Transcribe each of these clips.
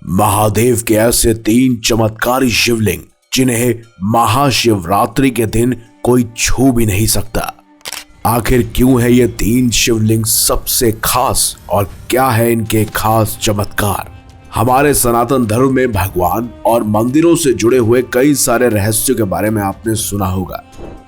महादेव के ऐसे 3 चमत्कारी शिवलिंग जिन्हें महाशिवरात्रि के दिन कोई छू भी नहीं सकता। आखिर क्यों है ये 3 शिवलिंग सबसे खास और क्या है इनके खास चमत्कार? हमारे सनातन धर्म में भगवान और मंदिरों से जुड़े हुए कई सारे रहस्यों के बारे में आपने सुना होगा।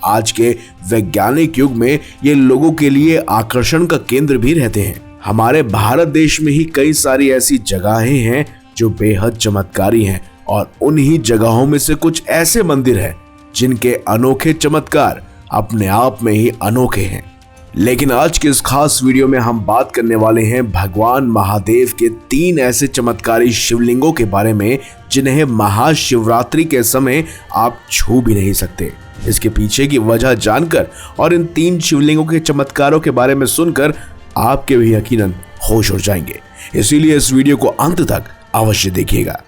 आज के वैज्ञानिक युग में ये लोगों के लिए आकर्षण का केंद्र भी रहते हैं। हमारे भारत देश में ही कई सारी ऐसी जगहें हैं जो बेहद चमत्कारी हैं और उन्हीं जगहों में से कुछ ऐसे मंदिर हैं जिनके अनोखे चमत्कार अपने आप में ही अनोखे हैं। लेकिन आज के इस खास वीडियो में हम बात करने वाले हैं भगवान महादेव के 3 ऐसे चमत्कारी शिवलिंगों के बारे में जिन्हें महाशिवरात्रि के समय आप छू भी नहीं सकते। इसके पीछे की वजह जानकर और इन 3 शिवलिंगों के चमत्कारों के बारे में सुनकर आपके भी यकीनन होश उड़ जाएंगे। इसीलिए इस वीडियो को अंत तक अवश्य देखिएगा।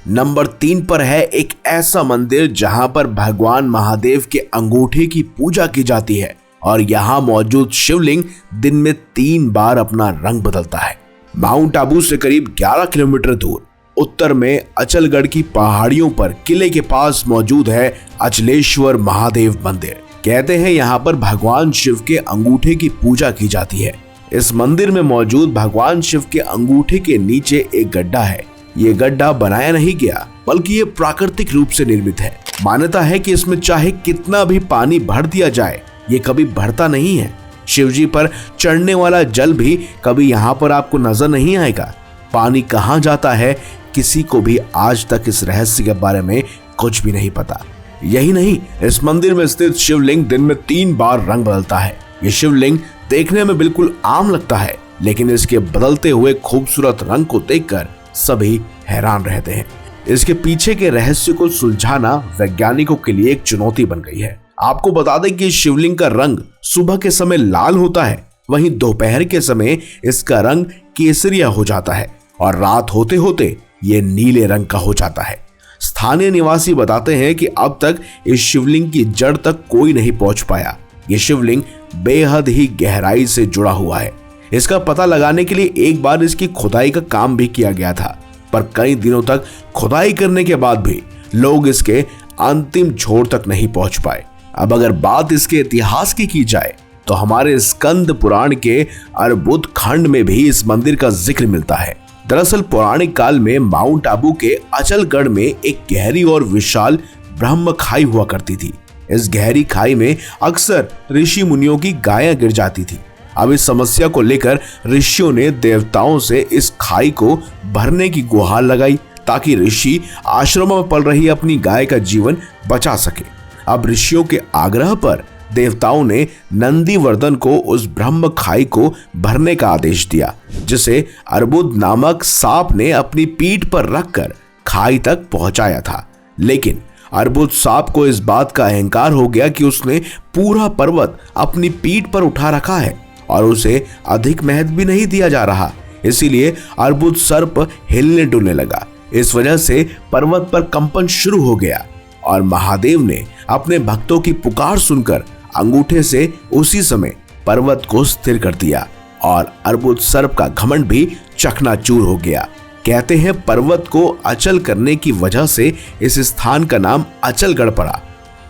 नंबर 3 पर है एक ऐसा मंदिर जहां पर भगवान महादेव के अंगूठे की पूजा की जाती है और यहाँ मौजूद शिवलिंग दिन में 3 बार अपना रंग बदलता है। माउंट आबू से करीब 11 किलोमीटर दूर उत्तर में अचलगढ़ की पहाड़ियों पर किले के पास मौजूद है अचलेश्वर महादेव मंदिर। कहते हैं यहाँ पर भगवान शिव के अंगूठे की पूजा की जाती है। इस मंदिर में मौजूद भगवान शिव के अंगूठे के नीचे एक गड्ढा है। ये गड्ढा बनाया नहीं गया बल्कि ये प्राकृतिक रूप से निर्मित है। मान्यता है कि इसमें चाहे कितना भी पानी भर दिया जाए ये कभी भरता नहीं है। शिवजी पर चढ़ने वाला जल भी कभी यहाँ पर आपको नजर नहीं आएगा। पानी कहाँ जाता है किसी को भी आज तक इस रहस्य के बारे में कुछ भी नहीं पता। यही नहीं, इस मंदिर में स्थित शिवलिंग दिन में 3 बार रंग बदलता है। ये शिवलिंग देखने में बिल्कुल आम लगता है लेकिन इसके बदलते हुए खूबसूरत रंग को देखकर सभी हैरान रहते हैं। इसके पीछे के रहस्य को सुलझाना वैज्ञानिकों के लिए एक चुनौती बन गई है। आपको बता दें कि शिवलिंग का रंग सुबह के समय लाल होता है, वहीं दोपहर के समय इसका रंग केसरिया हो जाता है और रात होते होते ये नीले रंग का हो जाता है। स्थानीय निवासी बताते हैं कि अब तक इस शिवलिंग की जड़ तक कोई नहीं पहुंच पाया। ये शिवलिंग बेहद ही गहराई से जुड़ा हुआ है। इसका पता लगाने के लिए एक बार इसकी खुदाई का काम भी किया गया था, पर कई दिनों तक खुदाई करने के बाद भी लोग इसके अंतिम छोर तक नहीं पहुंच पाए। अब अगर बात इसके इतिहास की जाए तो हमारे स्कंद पुराण के अर्बुद खंड में भी इस मंदिर का जिक्र मिलता है। दरअसल पौराणिक काल में माउंट आबू के अचलगढ़ में एक गहरी और विशाल ब्रह्म खाई हुआ करती थी। इस गहरी खाई में अक्सर ऋषि मुनियों की गायें गिर जाती थी। अब इस समस्या को लेकर ऋषियों ने देवताओं से इस खाई को भरने की गुहार लगाई ताकि ऋषि आश्रमों में पल रही अपनी गाय का जीवन बचा सके। अब ऋषियों के आग्रह पर देवताओं ने नंदीवर्धन को उस ब्रह्म खाई को भरने का आदेश दिया, जिसे अर्बुद नामक सांप ने अपनी पीठ पर रखकर खाई तक पहुंचाया था। लेकिन अर्बुद सांप को इस बात का अहंकार हो गया कि उसने पूरा पर्वत अपनी पीठ पर उठा रखा है और उसे अधिक महत्व भी नहीं दिया जा रहा। इसीलिए अर्बुद सर्प हिलने डुलने लगा। इस वजह से पर्वत पर कंपन शुरू हो गया और महादेव ने अपने भक्तों की पुकार सुनकर अंगूठे से उसी समय पर्वत को स्थिर कर दिया और अर्बुद सर्प का घमंड भी चकनाचूर हो गया। कहते हैं पर्वत को अचल करने की वजह से इस स्थान का नाम अचलगढ़ पड़ा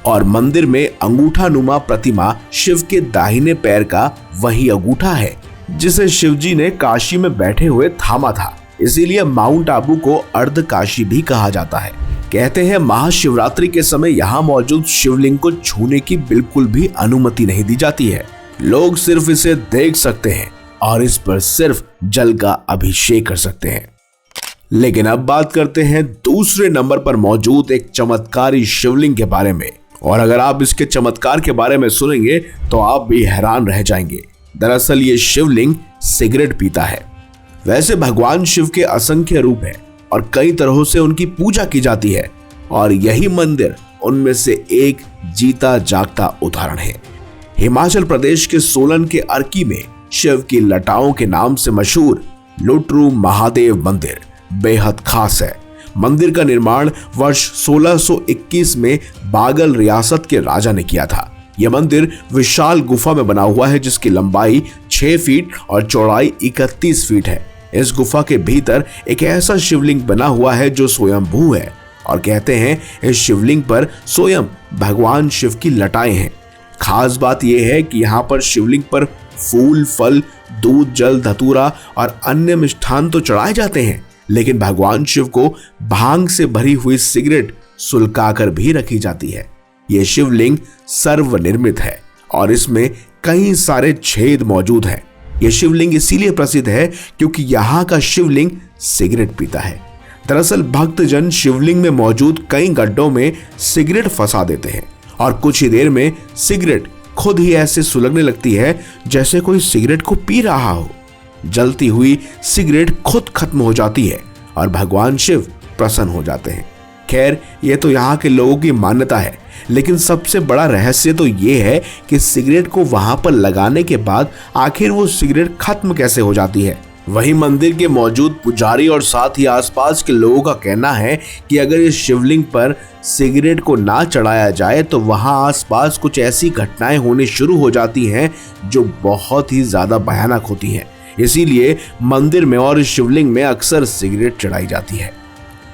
और मंदिर में अंगूठा नुमा प्रतिमा शिव के दाहिने पैर का वही अंगूठा है जिसे शिवजी ने काशी में बैठे हुए थामा था। इसीलिए माउंट आबू को अर्ध काशी भी कहा जाता है। कहते हैं महाशिवरात्रि के समय यहाँ मौजूद शिवलिंग को छूने की बिल्कुल भी अनुमति नहीं दी जाती है। लोग सिर्फ इसे देख सकते हैं और इस पर सिर्फ जल का अभिषेक कर सकते हैं। लेकिन अब बात करते हैं दूसरे नंबर पर मौजूद एक चमत्कारी शिवलिंग के बारे में, और अगर आप इसके चमत्कार के बारे में सुनेंगे तो आप भी हैरान रह जाएंगे। दरअसल ये शिवलिंग सिगरेट पीता है। वैसे भगवान शिव के असंख्य रूप हैं और कई तरहों से उनकी पूजा की जाती है और यही मंदिर उनमें से एक जीता जागता उदाहरण है। हिमाचल प्रदेश के सोलन के अर्की में शिव की लटाओं के नाम से मशहूर लुटरू महादेव मंदिर बेहद खास है। मंदिर का निर्माण वर्ष 1621 में बागल रियासत के राजा ने किया था। यह मंदिर विशाल गुफा में बना हुआ है जिसकी लंबाई 6 फीट और चौड़ाई 31 फीट है। इस गुफा के भीतर एक ऐसा शिवलिंग बना हुआ है जो स्वयंभू है और कहते हैं इस शिवलिंग पर स्वयं भगवान शिव की लटाएं हैं। खास बात यह है कि यहाँ पर शिवलिंग पर फूल, फल, दूध, जल, धतूरा और अन्य मिष्ठान तो चढ़ाए जाते हैं, लेकिन भगवान शिव को भांग से भरी हुई सिगरेट सुलगाकर भी रखी जाती है। यह शिवलिंग सर्वनिर्मित है और इसमें कई सारे छेद मौजूद हैं। यह शिवलिंग इसीलिए प्रसिद्ध है क्योंकि यहाँ का शिवलिंग सिगरेट पीता है। दरअसल भक्तजन शिवलिंग में मौजूद कई गड्ढों में सिगरेट फंसा देते हैं और कुछ ही देर में सिगरेट खुद ही ऐसे सुलगने लगती है जैसे कोई सिगरेट को पी रहा हो। जलती हुई सिगरेट खुद खत्म हो जाती है और भगवान शिव प्रसन्न हो जाते हैं। खैर, ये तो यहाँ के लोगों की मान्यता है, लेकिन सबसे बड़ा रहस्य तो ये है कि सिगरेट को वहां पर लगाने के बाद आखिर वो सिगरेट खत्म कैसे हो जाती है। वहीं मंदिर के मौजूद पुजारी और साथ ही आसपास के लोगों का कहना है कि अगर इस शिवलिंग पर सिगरेट को ना चढ़ाया जाए तो वहां आसपास कुछ ऐसी घटनाएं होने शुरू हो जाती हैं जो बहुत ही ज्यादा भयानक होती हैं। इसीलिए मंदिर में और इस शिवलिंग में अक्सर सिगरेट चढ़ाई जाती है।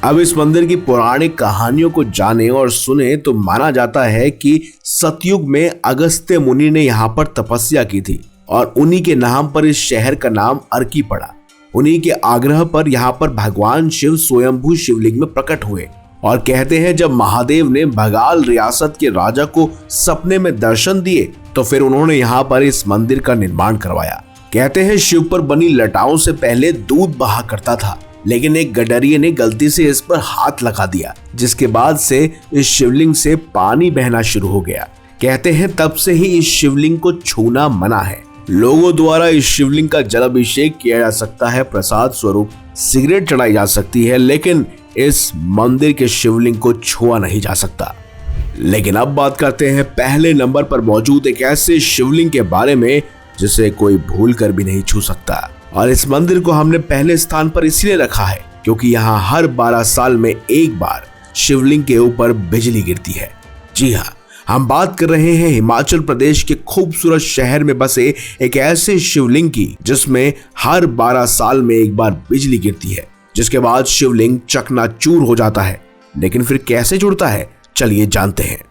अब इस मंदिर की पौराणिक कहानियों को जाने और सुने तो माना जाता है कि सतयुग में अगस्त्य मुनि ने यहाँ पर तपस्या की थी और उन्हीं के नाम पर इस शहर का नाम अर्की पड़ा। उन्हीं के आग्रह पर यहाँ पर भगवान शिव स्वयंभू शिवलिंग में प्रकट हुए और कहते हैं जब महादेव ने बंगाल रियासत के राजा को सपने में दर्शन दिए तो फिर उन्होंने यहाँ पर इस मंदिर का निर्माण करवाया। कहते हैं शिव पर बनी लटाओं से पहले दूध बहा करता था, लेकिन एक गडरिये ने गलती से इस पर हाथ लगा दिया, जिसके बाद से इस शिवलिंग से पानी बहना शुरू हो गया। कहते हैं तब से ही इस शिवलिंग को छूना मना है। लोगों द्वारा इस शिवलिंग का जलाभिषेक किया जा सकता है, प्रसाद स्वरूप सिगरेट चढ़ाई जा सकती है, लेकिन इस मंदिर के शिवलिंग को छुआ नहीं जा सकता। लेकिन अब बात करते हैं पहले नंबर पर मौजूद एक ऐसे शिवलिंग के बारे में जिसे कोई भूल कर भी नहीं छू सकता। और इस मंदिर को हमने पहले स्थान पर इसलिए रखा है क्योंकि यहाँ हर 12 साल में एक बार शिवलिंग के ऊपर बिजली गिरती है। जी हाँ, हम बात कर रहे हैं हिमाचल प्रदेश के खूबसूरत शहर में बसे एक ऐसे शिवलिंग की जिसमें हर 12 साल में एक बार बिजली गिरती है, जिसके बाद शिवलिंग चकनाचूर हो जाता है। लेकिन फिर कैसे जुड़ता है, चलिए जानते हैं।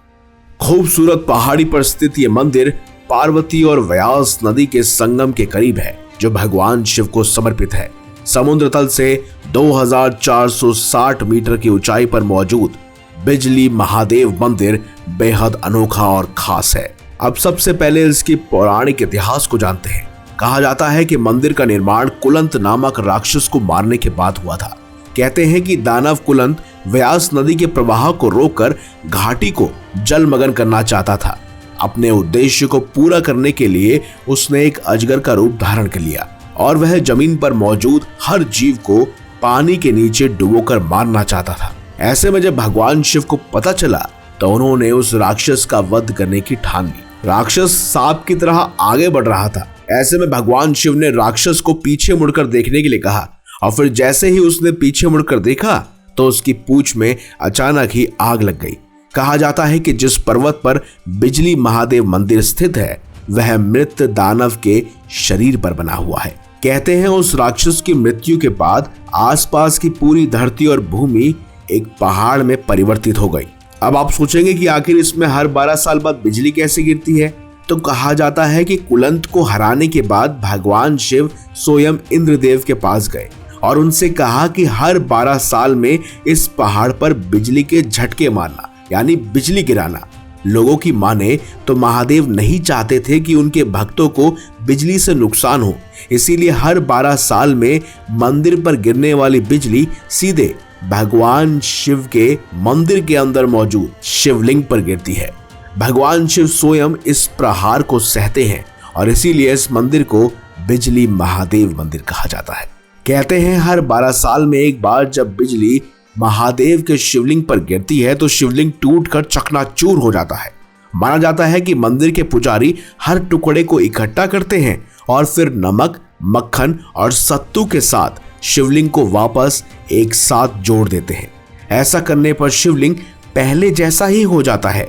खूबसूरत पहाड़ी पर स्थित ये मंदिर पार्वती और व्यास नदी के संगम के करीब है, जो भगवान शिव को समर्पित है। समुद्र तल से 2460 मीटर की ऊंचाई पर मौजूद बिजली महादेव मंदिर बेहद अनोखा और खास है। अब सबसे पहले इसकी पौराणिक इतिहास को जानते हैं। कहा जाता है कि मंदिर का निर्माण कुलंत नामक राक्षस को मारने के बाद हुआ था। कहते हैं कि दानव कुलंत व्यास नदी के प्रवाह को रोककर घाटी को जलमग्न करना चाहता था। अपने उद्देश्य को पूरा करने के लिए उसने एक अजगर का रूप धारण कर लिया और वह जमीन पर मौजूद हर जीव को पानी के नीचे डुबोकर मारना चाहता था। ऐसे में जब भगवान शिव को पता चला तो उन्होंने उस राक्षस का वध करने की ठान ली। राक्षस सांप की तरह आगे बढ़ रहा था। ऐसे में भगवान शिव ने राक्षस को पीछे मुड़कर देखने के लिए कहा और फिर जैसे ही उसने पीछे मुड़कर देखा तो उसकी पूंछ में अचानक ही आग लग गई। कहा जाता है कि जिस पर्वत पर बिजली महादेव मंदिर स्थित है वह मृत दानव के शरीर पर बना हुआ है। कहते हैं उस राक्षस की मृत्यु के बाद आसपास की पूरी धरती और भूमि एक पहाड़ में परिवर्तित हो गई। अब आप सोचेंगे कि आखिर इसमें हर 12 साल बाद बिजली कैसे गिरती है, तो कहा जाता है कि कुलंत को हराने के बाद भगवान शिव स्वयं इंद्रदेव के पास गए और उनसे कहा कि हर 12 साल में इस पहाड़ पर बिजली के झटके मारना, यानी बिजली गिराना। लोगों की माने तो महादेव नहीं चाहते थे कि उनके भक्तों को बिजली से नुकसान हो, इसीलिए हर 12 साल में मंदिर पर गिरने वाली बिजली सीधे भगवान शिव के मंदिर के अंदर मौजूद शिवलिंग पर गिरती है। भगवान शिव स्वयं इस प्रहार को सहते हैं और इसीलिए इस मंदिर को बिजली महादेव मंदिर कहा जाता है। कहते हैं हर 12 साल में एक बार जब बिजली महादेव के शिवलिंग पर गिरती है तो शिवलिंग टूटकर चकनाचूर हो जाता है। माना जाता है कि मंदिर के पुजारी हर टुकड़े को इकट्ठा करते हैं और फिर नमक, मक्खन और सत्तू के साथ शिवलिंग को वापस एक साथ जोड़ देते हैं। ऐसा करने पर शिवलिंग पहले जैसा ही हो जाता है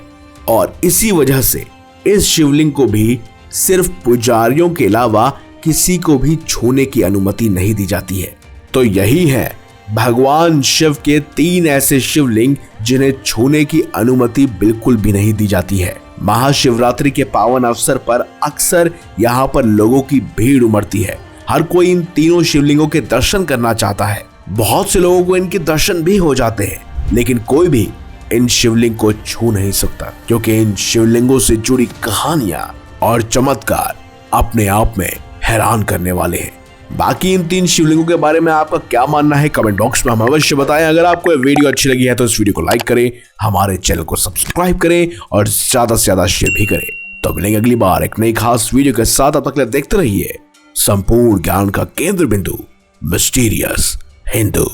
और इसी वजह से इस शिवलिंग को भी सिर्फ पुजारियों के अलावा किसी को भी छूने की अनुमति नहीं दी जाती है। तो यही है भगवान शिव के 3 ऐसे शिवलिंग जिन्हें छूने की अनुमति बिल्कुल भी नहीं दी जाती है। महाशिवरात्रि के पावन अवसर पर अक्सर यहाँ पर लोगों की भीड़ उमड़ती है। हर कोई इन तीनों शिवलिंगों के दर्शन करना चाहता है। बहुत से लोगों को इनके दर्शन भी हो जाते हैं, लेकिन कोई भी इन शिवलिंग को छू नहीं सकता, क्योंकि इन शिवलिंगों से जुड़ी कहानियां और चमत्कार अपने आप में हैरान करने वाले हैं। बाकी इन 3 शिवलिंगों के बारे में आपका क्या मानना है, कमेंट बॉक्स में हमें अवश्य बताएं। अगर आपको ये वीडियो अच्छी लगी है तो इस वीडियो को लाइक करें, हमारे चैनल को सब्सक्राइब करें और ज्यादा से ज्यादा शेयर भी करें। तो मिलेंगे अगली बार एक नई खास वीडियो के साथ। अब तक के लिए देखते रहिए संपूर्ण ज्ञान का केंद्र बिंदु मिस्टीरियस हिंदू।